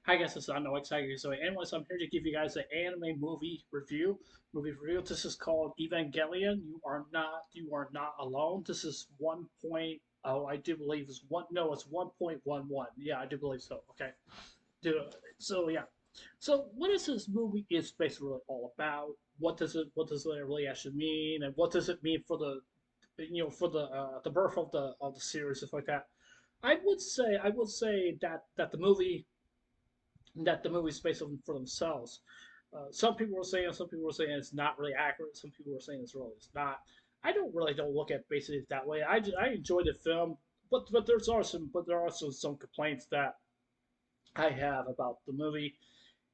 Hi guys, this is I know exactly. So anyways, I'm here to give you guys an anime movie review. This is called Evangelion. You are not alone. This is 1.0. I do believe it's one. No, it's 1.11. Yeah, I do believe so. Okay. Do so yeah. So what is this movie is basically really all about? What does it really actually mean, and what does it mean for the birth of the series, stuff like that. I would say that the movie's based on for themselves. Some people were saying it's not really accurate. Some people were saying it's not. I don't look at basically it that way. I enjoyed the film, but there are some complaints that I have about the movie,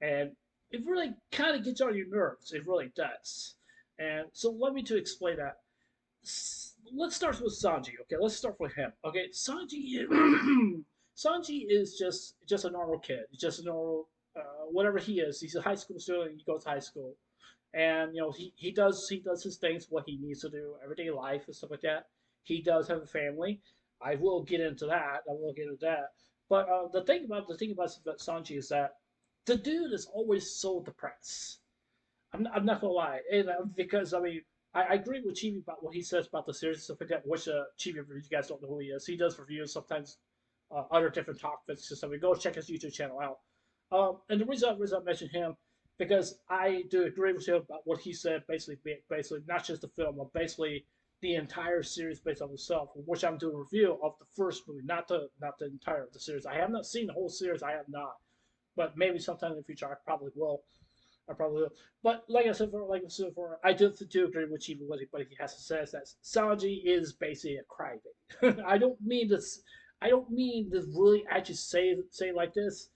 and it really kind of gets on your nerves. It really does. And so let me to explain that. Let's start with Sanji. Okay, let's start with him. Okay, Sanji. Sanji is just a normal kid. He's just a normal whatever he is. He's a high school student. He goes to high school, and he does his things, what he needs to do, everyday life and stuff like that. He does have a family. I will get into that. I will get into that. But the thing about Sanji is that the dude is always so depressed. I'm not gonna lie, and, because I mean I agree with Chibi about what he says about the series and stuff like that. Which Chibi, if you guys don't know who he is, he does reviews sometimes, other different topics and stuff. Go check his YouTube channel out. And the reason I mentioned him because I do agree with him about what he said. Basically not just the film, but basically the entire series based on himself. Which I'm doing a review of the first movie, not the entire of the series. I have not seen the whole series. I have not, but maybe sometime in the future I probably will. I probably will. But I do agree with Chiba what he has to say is that Sanji is basically a crybaby. I don't mean to really actually say like this.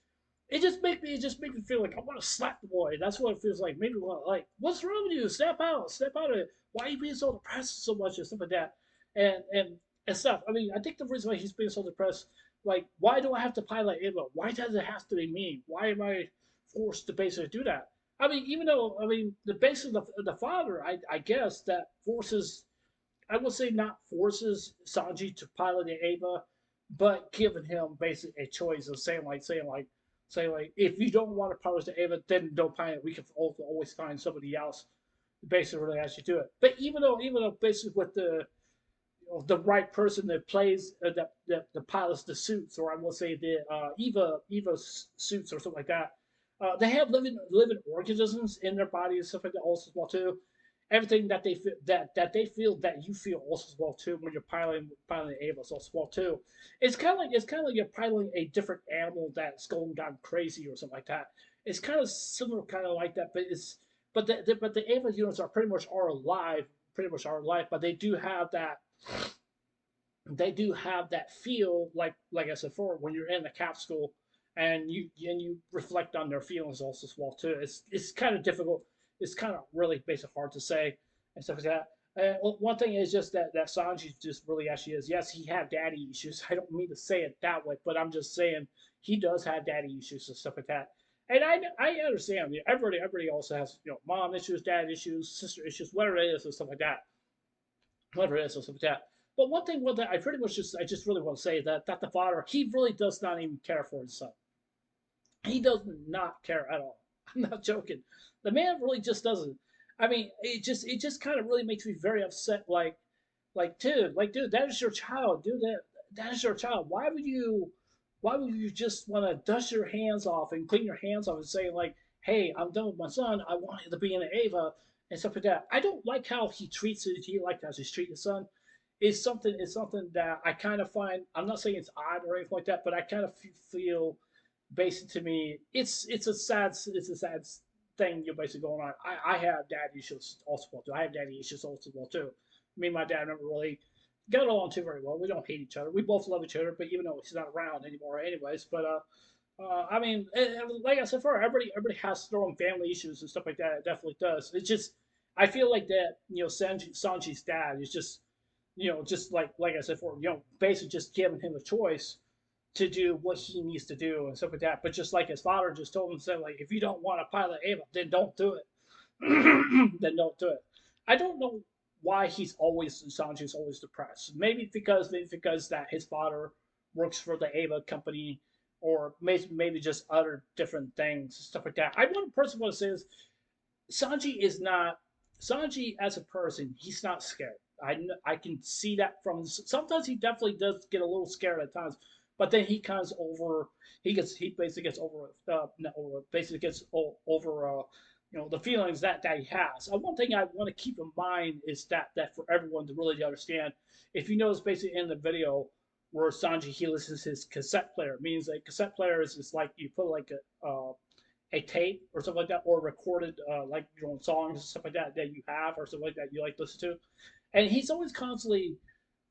It just makes me feel like I want to slap the boy. That's what it feels like. Maybe like, what's wrong with you? Step out of it. Why are you being so depressed so much and stuff like that, and stuff. I mean, I think the reason why he's being so depressed, like, why do I have to pilot Ava? Why does it have to be me? Why am I forced to basically do that? I mean, even though the base of the father, I guess that forces I would say not forces Sanji to pilot the Ava, but giving him basically a choice of saying like if you don't want to pilot the Ava, then don't pilot. We can always find somebody else basically really has you do it. But even though basically with the right person that plays that pilots the suits, or I will say the Eva suits or something like that. They have living organisms in their body and stuff like that also as well too. Everything that they feel that you feel also as well too when you're piloting Ava also as well too. It's kind of like you're piloting a different animal that's going down crazy or something like that. It's kind of similar, kind of like that, but the Ava units are pretty much are alive, but they do have that feel like I said before when you're in the capsule and you reflect on their feelings also as well too. It's kind of difficult. It's kind of really basically hard to say and stuff like that. One thing is just that Sanji just really actually is. Yes, he had daddy issues. I don't mean to say it that way, but I'm just saying he does have daddy issues and stuff like that. And I understand. Everybody also has mom issues, dad issues, sister issues, whatever it is, and stuff like that. Whatever it is, or something like that. But one thing I just really want to say that the father he really does not even care for his son. He does not care at all. I'm not joking. The man really just doesn't. I mean, it just kind of really makes me very upset. Dude, that is your child, dude. That is your child. Why would you just want to dust your hands off and clean your hands off and say like, hey, I'm done with my son. I want him to be in an Ava and stuff like that. I don't like how he treats it. He like how he's treating his son. It's something that I kind of find. I'm not saying it's odd or anything like that, but I kind of feel basically to me, it's a sad thing you're basically going on. I have daddy issues also well too. I have daddy issues also well too. Me and my dad never really got along too very well. We don't hate each other. We both love each other, but even though he's not around anymore, anyways. But I mean, like I said before, everybody has their own family issues and stuff like that. It definitely does. It's just I feel like that Sanji's dad is just just like I said before, basically just giving him a choice to do what he needs to do and stuff like that. But just like his father just told him, said like, if you don't want to pilot Ava, then don't do it. Then don't do it. I don't know why Sanji's always depressed. Maybe because that his father works for the Ava company, or maybe just other different things, stuff like that. I want person want to say is Sanji is not Sanji as a person. He's not scared. I can see that from sometimes he definitely does get a little scared at times, but then he comes over. He basically gets over not over basically gets over the feelings that he has. One thing I want to keep in mind is that for everyone to really understand, if you notice basically in the video where Sanji he listens to his cassette player, means a cassette player is like you put like a tape or something like that, or recorded like your own songs and stuff like that you have or something like that you like listen to, and he's always constantly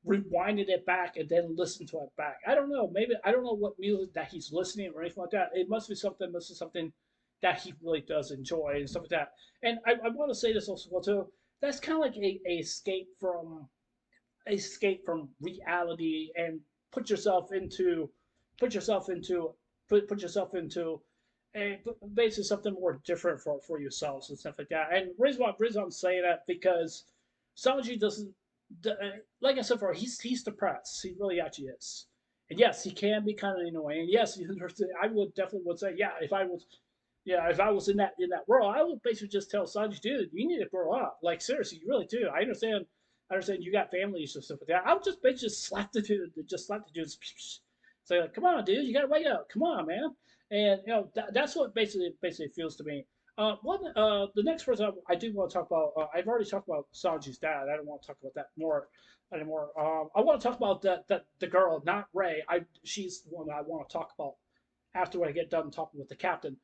rewinding it back and then listen to it back. I don't know, maybe I don't know what music that he's listening or anything like that. It must be something. This is something that he really does enjoy and stuff like that. And I want to say this also well too. That's kind of like a escape from reality and put yourself into put yourself into put yourself into a basically something more different for yourselves and stuff like that. And reason I'm saying that because Sanji doesn't like I said before, he's depressed. He really actually is. And yes, he can be kind of annoying. And yes, I would definitely would say, if I was in that world, I would basically just tell Sanji, dude, you need to grow up. Like seriously, you really do. I understand you got families and stuff like that. I would just basically just slap the dude, say like, come on, dude, you gotta wake up. Come on, man. And that's what basically feels to me. The next person I do want to talk about. I've already talked about Sanji's dad. I don't want to talk about that more anymore. I want to talk about the girl, not Ray. She's the one that I want to talk about after I get done talking with the captain.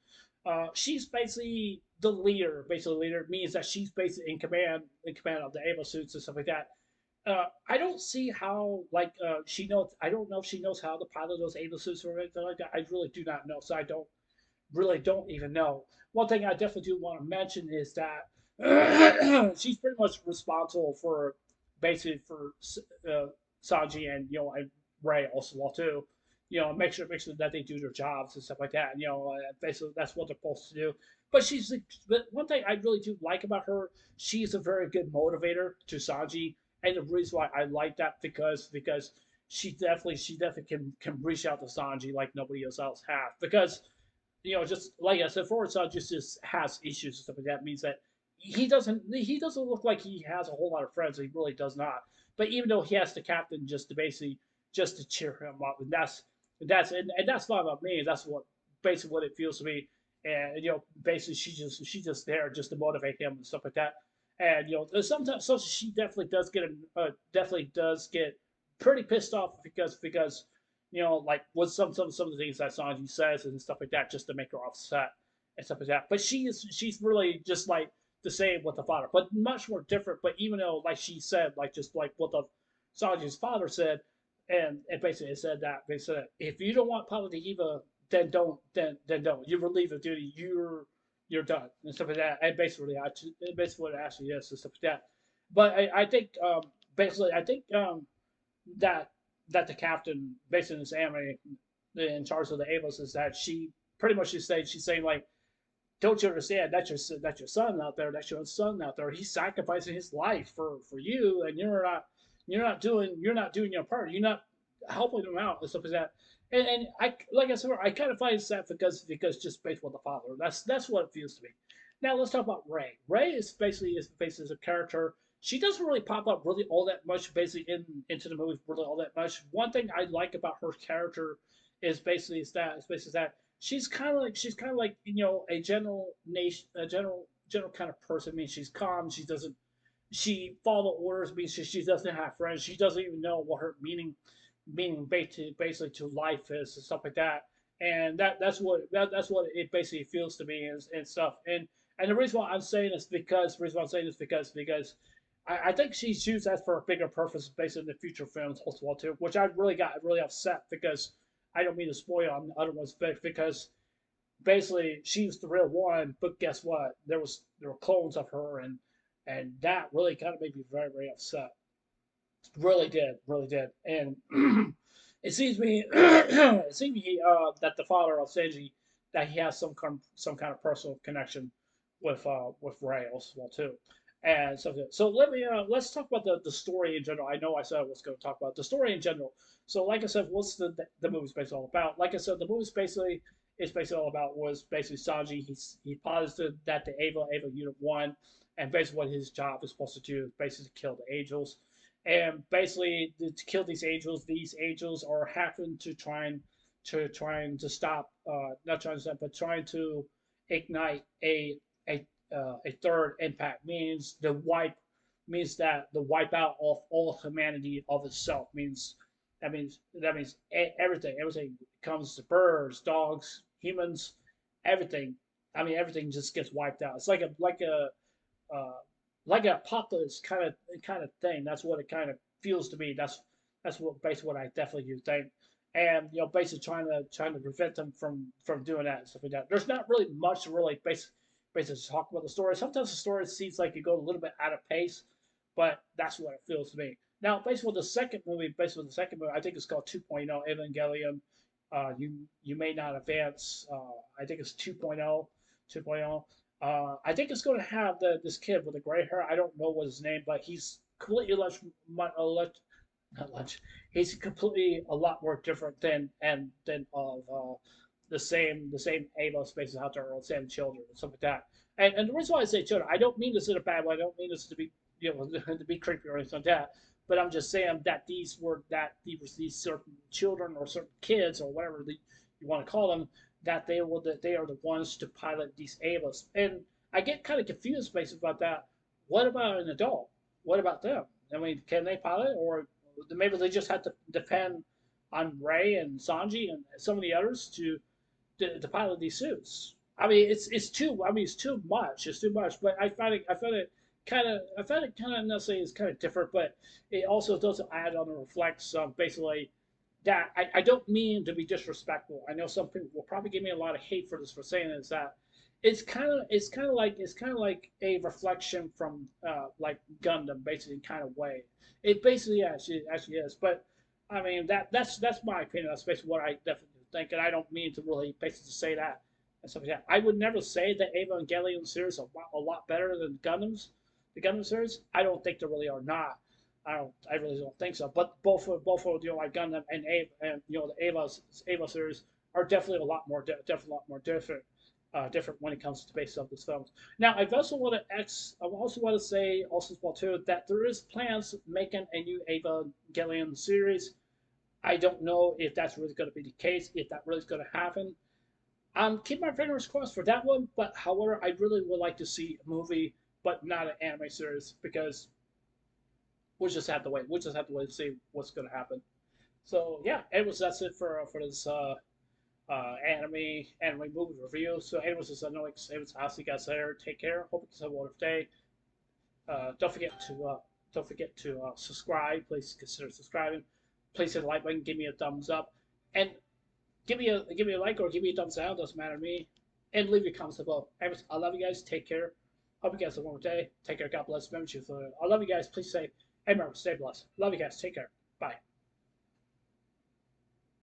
She's basically the leader. Basically, leader means that she's basically in command of the Able suits and stuff like that. I don't see how she knows. I don't know if she knows how to pilot those Able suits or anything like that. I really do not know. So I don't even know. One thing I definitely do want to mention is that she's pretty much responsible for basically for uh, Sanji and and Ray also well too. Make sure that they do their jobs and stuff like that. Basically that's what they're supposed to do. But one thing I really do like about her, she's a very good motivator to Sanji, and the reason why I like that because she definitely can reach out to Sanji like nobody else has because just like I said, forward side just has issues and stuff like that. Means that he doesn't look like he has a whole lot of friends. He really does not. But even though he has the captain just to basically just to cheer him up, and that's not about me. That's what basically what it feels to me. And basically she's just there just to motivate him and stuff like that. And sometimes so she definitely does get pretty pissed off because like with some of the things that Sanji says and stuff like that, just to make her upset and stuff like that. But she's really just like the same with the father, but much more different. But even though like she said, like just like what the Sanji's father said, and basically it said that they said if you don't want Papa to Eva, then don't. You relieve of duty. You're done and stuff like that. And basically what it actually is and stuff like that. But I think basically I think that that the captain, based in this anime, in charge of the Avos, is that she pretty much she's saying like, don't you understand? That's your son out there. That's your son out there. He's sacrificing his life for you, and you're not doing your part. You're not helping him out and stuff like that. And I like I said, I kind of find it sad because just based on the father. That's what it feels to me. Now let's talk about Ray. Ray is basically a character. She doesn't really pop up really all that much basically into the movie really all that much. One thing I like about her character is basically that she's kind of like a general kind of person. I mean she's calm. She follow orders. I mean she doesn't have friends. She doesn't even know what her meaning basically to life is and stuff like that. And that's what it basically feels to me and stuff. And the reason why I'm saying this because I think she's used that for a bigger purpose based on the future films as well too, which I really got really upset because I don't mean to spoil on the other ones, but because basically she was the real one, but guess what? There were clones of her, and that really kind of made me very very upset. Really did. And it seems to me, that the father of Seiji, that he has some kind of personal connection with Ray as well too. and so let's talk about the story in general. I know I said I was going to talk about the story in general. So like I said, what's the movie's basically all about? Like I said, the movie's basically is basically all about was basically Sanji. He posited that the Ava Unit One, and basically what his job is supposed to do is basically to kill the angels, and basically to kill these angels. These angels are having to trying to stop, not trying to stop, but trying to ignite a third impact means that the wipeout of all humanity of itself means that means everything comes to birds, dogs, humans, everything. I mean everything just gets wiped out. It's uh, like an apocalypse kind of thing. That's what it kind of feels to me. That's what basically what I definitely do think. And basically trying to prevent them from doing that and stuff like that. There's not really much really basically to talk about the story. Sometimes the story seems like it goes a little bit out of pace, but that's what it feels to me. Now, based on the second movie, I think it's called 2.0 Evangelion. You may not advance. I think it's 2.0. 2.0. I think it's going to have this kid with the gray hair. I don't know what his name, but he's completely not much. He's completely a lot more different than of the same Ava spaces out there or the same children and stuff like that. And the reason why I say children, I don't mean this in a bad way. I don't mean this to be to be creepy or anything like that. But I'm just saying that these certain children or certain kids or whatever you want to call them, that they are the ones to pilot these Avas. And I get kind of confused basically about that. What about an adult? What about them? I mean, can they pilot, or maybe they just have to depend on Ray and Sanji and some of the others to pilot these suits? I mean, it's too much. It's too much. But I found it kind of necessarily is kind of different, but it also does add on and reflects basically that I don't mean to be disrespectful. I know some people will probably give me a lot of hate for this for saying this that it's kind of like a reflection from like Gundam, basically kind of way. It basically actually is, but I mean that's my opinion. That's basically what I definitely think, and I don't mean to really basically say that and stuff like that. I would never say that Evangelion series are a lot better than the Gundam series. I don't think they really are not. I really don't think so. But both of like Gundam and the Ava series are definitely definitely a lot more different when it comes to based off these films. Now, I also want to say also as well too that there is plans making a new Evangelion series. I don't know if that's really going to be the case, if that really is going to happen. Keep my fingers crossed for that one. But however, I really would like to see a movie, but not an anime series because we'll just have to wait. We'll just have to wait to see what's going to happen. So yeah, that's it for this anime movie review. So anyways, I know I'll see you guys later. Take care. Hope you have a wonderful day. Don't forget to subscribe. Please consider subscribing. Please hit the like button. Give me a thumbs up, and give me a like or give me a thumbs down. Doesn't matter to me. And leave your comments below. Anyways, I love you guys. Take care. Hope you guys have a wonderful day. Take care. God bless. Remember you. I love you guys. Please say, hey, remember, stay blessed. Love you guys. Take care. Bye.